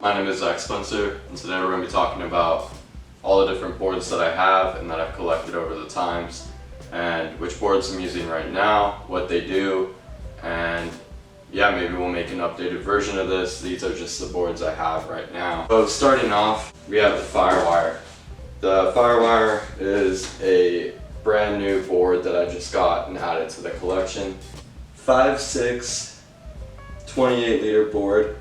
My name is Zach Spencer, and today we're going to be talking about all the different boards that I have and that I've collected over the times, and which boards I'm using right now, what they do, and yeah, maybe we'll make an updated version of this. These are just the boards I have right now. So starting off, we have the Firewire. The Firewire is a brand new board that I just got and added to the collection. 5'6", 28 liter board.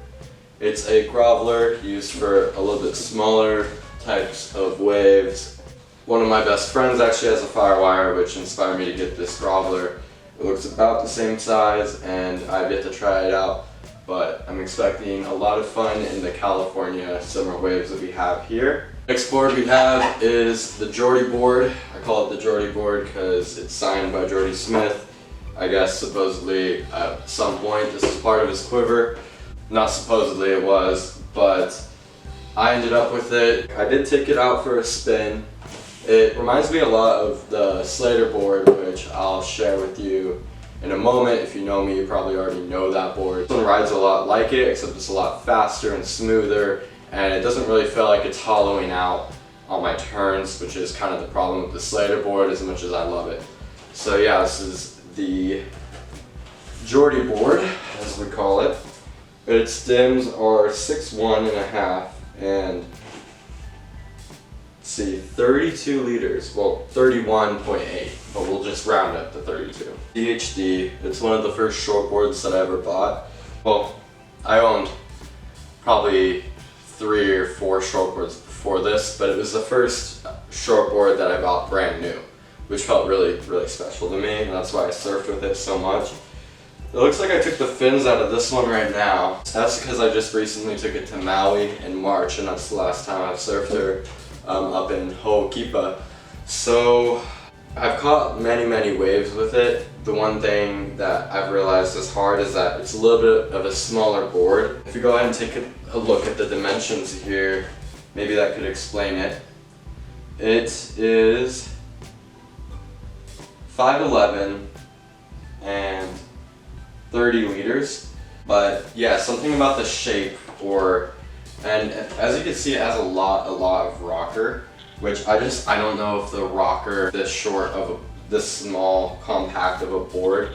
It's a groveler used for a little bit smaller types of waves. One of my best friends actually has a Firewire, which inspired me to get this groveler. It looks about the same size and I've yet to try it out, but I'm expecting a lot of fun in the California summer waves that we have here. Next board we have is the Jordy board. I call it the Jordy board because it's signed by Jordy Smith. I guess supposedly at some point this is part of his quiver. Not supposedly it was, but I ended up with it. I did take it out for a spin. It reminds me a lot of the Slater board, which I'll share with you in a moment. If you know me, you probably already know that board. This one rides a lot like it, except it's a lot faster and smoother, and it doesn't really feel like it's hollowing out on my turns, which is kind of the problem with the Slater board as much as I love it. So yeah, this is the Jordy board, as we call it. Its stems are 6'1.5" and let's see, 32 liters, well 31.8, but we'll just round up to 32. DHD, it's one of the first shortboards that I ever bought. Well, I owned probably 3 or 4 shortboards before this, but it was the first shortboard that I bought brand new, which felt really, really special to me, and that's why I surfed with it so much. It looks like I took the fins out of this one right now. That's because I just recently took it to Maui in March, and that's the last time I've surfed her up in Ho'okipa. So I've caught many waves with it. The one thing that I've realized is hard is that it's a little bit of a smaller board. If you go ahead and take a look at the dimensions here, maybe that could explain it. It is 5'11" and 30 liters, but yeah, something about the shape, and as you can see, it has a lot of rocker, which I don't know if the rocker this short of this small compact of a board,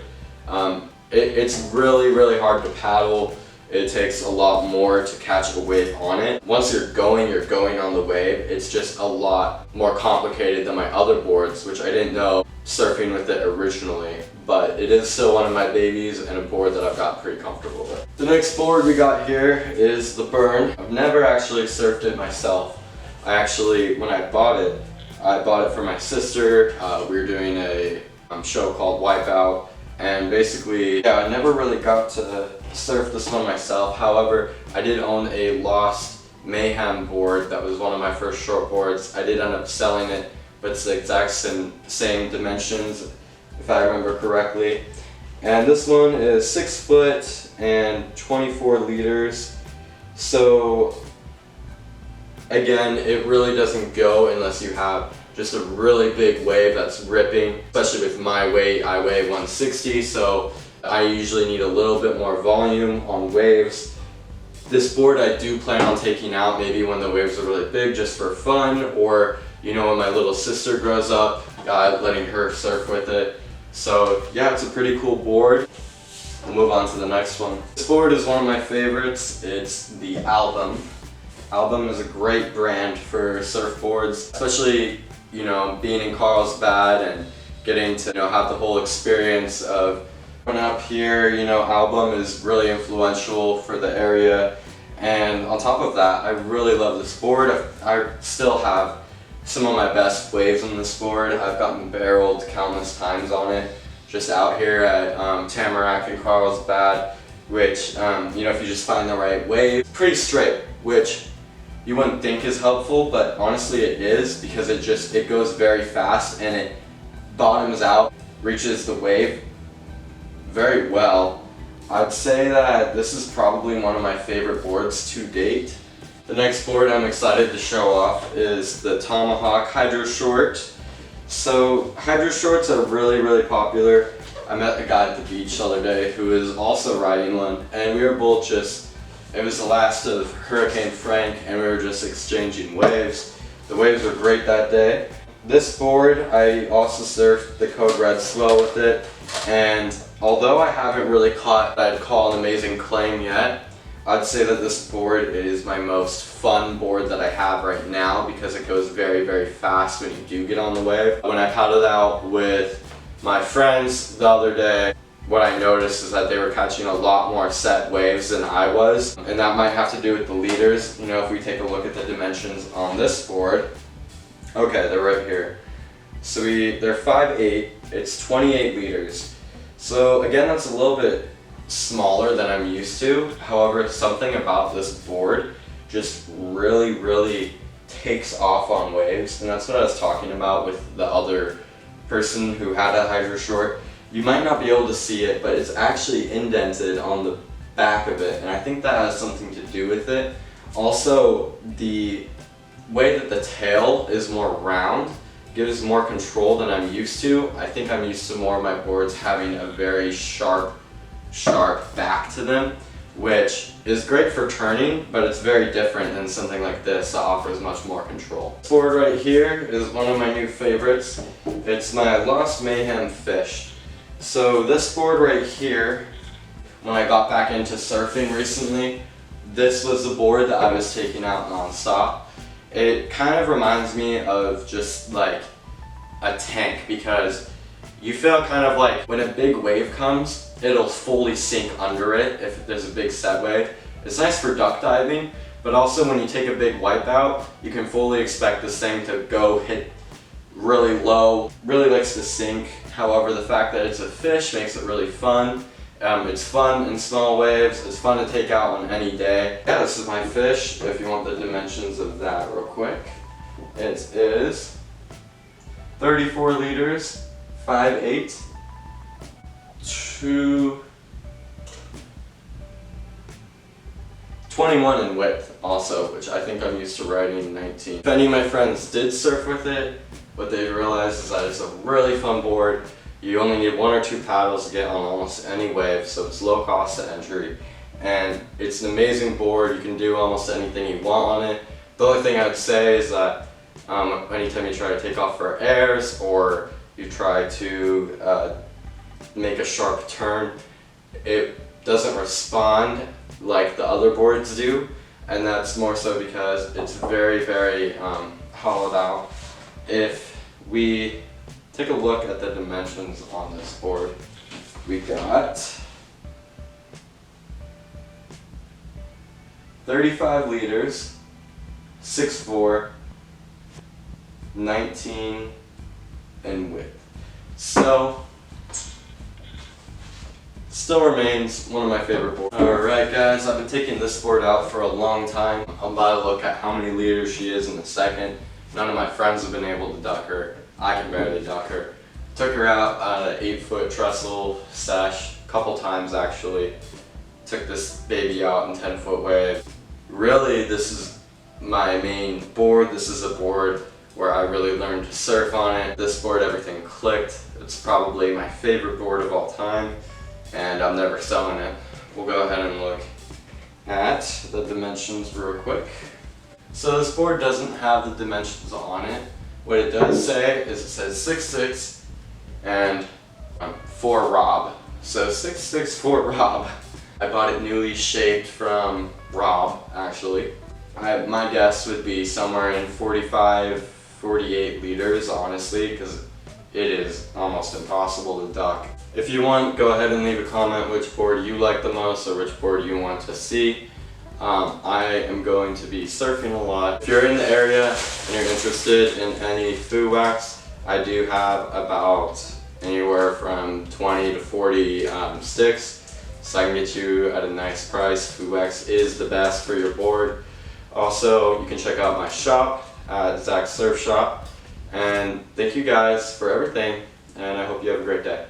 it's really hard to paddle. It takes a lot more to catch a wave on it. Once you're going on the wave. It's just a lot more complicated than my other boards, which I didn't know surfing with it originally, but it is still one of my babies and a board that I've got pretty comfortable with. The next board we got here is the Burn. I've never actually surfed it myself. When I bought it for my sister. We were doing a show called Wipeout, and basically, yeah, I never really got to surf this one myself. However, I did own a Lost Mayhem board that was one of my first short boards. I did end up selling it, but it's the exact same dimensions, if I remember correctly. And this one is 6 foot and 24 liters. So again, it really doesn't go unless you have just a really big wave that's ripping. Especially with my weight, I weigh 160, so I usually need a little bit more volume on waves. This board I do plan on taking out maybe when the waves are really big, just for fun, or when my little sister grows up, letting her surf with it. So yeah, it's a pretty cool board. We'll move on to the next one. This board is one of my favorites. It's the Album. Album is a great brand for surfboards, especially being in Carlsbad and getting to have the whole experience of growing up here. Album is really influential for the area, and on top of that, I really love this board. I still have some of my best waves on this board. I've gotten barreled countless times on it, just out here at Tamarack and Carlsbad, which if you just find the right wave, pretty straight, which you wouldn't think is helpful, but honestly it is, because it goes very fast and it bottoms out, reaches the wave very well. I'd say that this is probably one of my favorite boards to date. The next board I'm excited to show off is the Tomahawk Hydro Short. So Hydro Shorts are really popular. I met a guy at the beach the other day who is also riding one, and we were both just It was the last of Hurricane Frank, and we were just exchanging waves. The waves were great that day. This board, I also surfed the Code Red Swell with it, and although I haven't really caught what I'd call an amazing claim yet, I'd say that this board is my most fun board that I have right now because it goes very, very fast when you do get on the wave. When I paddled out with my friends the other day, what I noticed is that they were catching a lot more set waves than I was, and that might have to do with the leaders. You know, if we take a look at the dimensions on this board, okay, they're right here. So they're 5'8", it's 28 liters. So again, that's a little bit smaller than I'm used to. However, something about this board just really, really takes off on waves, and that's what I was talking about with the other person who had a Hydro Short. You might not be able to see it, but it's actually indented on the back of it, and I think that has something to do with it. Also, the way that the tail is more round gives more control than I'm used to. I think I'm used to more of my boards having a very sharp back to them, which is great for turning, but it's very different than something like this that offers much more control. This board right here is one of my new favorites. It's my Lost Mayhem Fish. So this board right here, when I got back into surfing recently, this was the board that I was taking out non-stop. It kind of reminds me of just like a tank, because you feel kind of like when a big wave comes, it'll fully sink under it if there's a big set wave. It's nice for duck diving, but also when you take a big wipeout, you can fully expect this thing to go hit really low, really likes to sink. However, the fact that it's a fish makes it really fun. It's fun in small waves, it's fun to take out on any day. Yeah, this is my fish, if you want the dimensions of that real quick. It is 34 liters, 5'8", 21 in width also, which I think I'm used to riding 19. If any of my friends did surf with it, what they realized is that it's a really fun board. You only need 1 or 2 paddles to get on almost any wave, so it's low cost to entry. And it's an amazing board. You can do almost anything you want on it. The only thing I would say is that anytime you try to take off for airs or you try to make a sharp turn, it doesn't respond like the other boards do, and that's more so because it's very, very hollowed out. If we take a look at the dimensions on this board, we got 35 liters, 6'4", 19 in width. So, still remains one of my favorite boards. Alright guys, I've been taking this board out for a long time. I'm about to look at how many liters she is in a second. None of my friends have been able to duck her. I can barely duck her. Took her out on an 8-foot trestle sesh a couple times actually. Took this baby out in 10-foot wave. Really, this is my main board. This is a board where I really learned to surf on it. This board, everything clicked. It's probably my favorite board of all time, and I'm never selling it. We'll go ahead and look at the dimensions real quick. So this board doesn't have the dimensions on it. What it does say is it says 6'6" and 4 Rob. So 6'6", 4 Rob. I bought it newly shaped from Rob, actually. My guess would be somewhere in 45, 48 liters, honestly, because it is almost impossible to duck. If you want, go ahead and leave a comment which board you like the most or which board you want to see. I am going to be surfing a lot. If you're in the area and you're interested in any Fu Wax, I do have about anywhere from 20 to 40 sticks, so I can get you at a nice price. Fu Wax is the best for your board. Also, you can check out my shop at Zach's Surf Shop. And thank you guys for everything, and I hope you have a great day.